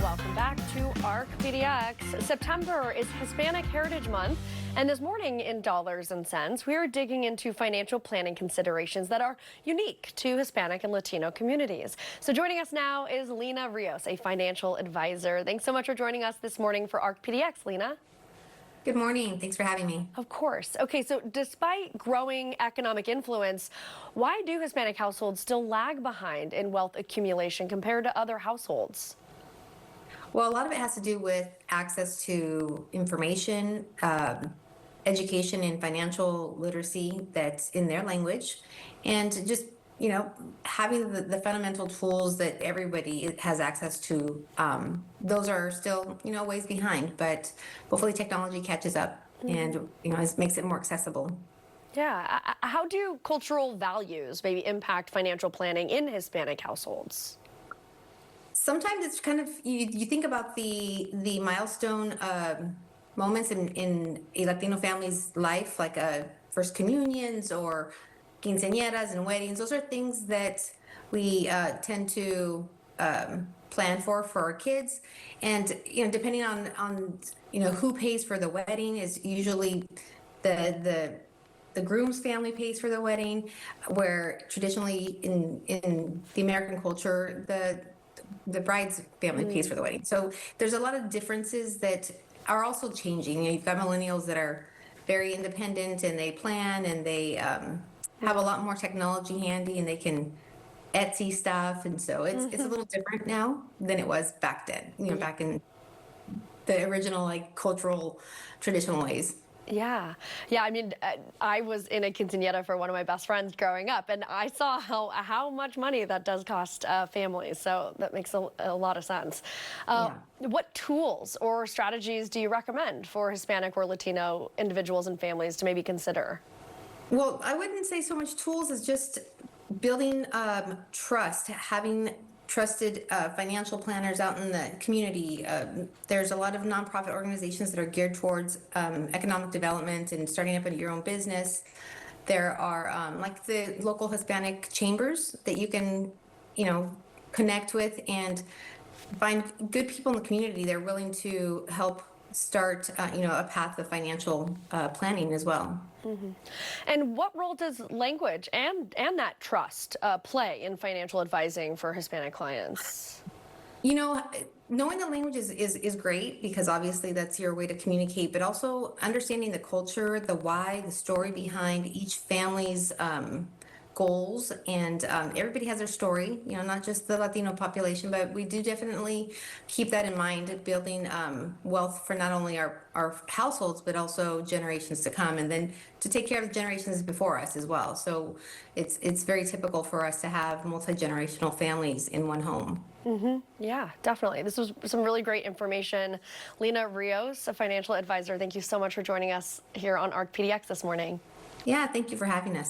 Welcome back to ARC PDX. September is Hispanic Heritage Month, and this morning in Dollars and Cents, we are digging into financial planning considerations that are unique to Hispanic and Latino communities. So joining us now is Lina Rios, a financial advisor. Thanks so much for joining us this morning for ARC PDX, Lina. Good morning. Thanks for having me. Of course. Okay, so despite growing economic influence, why do Hispanic households still lag behind in wealth accumulation compared to other households? Well, a lot of it has to do with access to information, education and financial literacy that's in their language, and just, having the fundamental tools that everybody has access to. Those are still, ways behind, but hopefully technology catches up and, it makes it more accessible. Yeah. How do cultural values maybe impact financial planning in Hispanic households? Sometimes it's kind of, you think about the milestone moments in a Latino family's life, like first communions or quinceañeras and weddings. Those are things that we tend to plan for our kids. And, depending on who pays for the wedding is usually the groom's family pays for the wedding, where traditionally in the American culture, the bride's family pays for the wedding. So there's a lot of differences that are also changing. You've got millennials that are very independent and they plan and they have a lot more technology handy and they can Etsy stuff. And so it's a little different now than it was back then, back in the original cultural traditional ways. Yeah. I mean, I was in a quinceañera for one of my best friends growing up, and I saw how much money that does cost families. So that makes a lot of sense. What tools or strategies do you recommend for Hispanic or Latino individuals and families to maybe consider? Well, I wouldn't say so much tools as just building trust, having trusted financial planners out in the community. There's a lot of nonprofit organizations that are geared towards economic development and starting up your own business. There are like the local Hispanic chambers that you can, connect with and find good people in the community. They're willing to help start, a path of financial planning as well. And what role does language and that trust play in financial advising for Hispanic clients? Knowing the language is great because obviously that's your way to communicate, but also understanding the culture, the why, the story behind each family's goals, and everybody has their story, not just the Latino population, but we do definitely keep that in mind, building wealth for not only our households, but also generations to come, and then to take care of the generations before us as well. So it's very typical for us to have multi-generational families in one home. Yeah, definitely. This was some really great information. Lina Rios, a financial advisor, thank you so much for joining us here on ARC PDX this morning. Yeah, thank you for having us.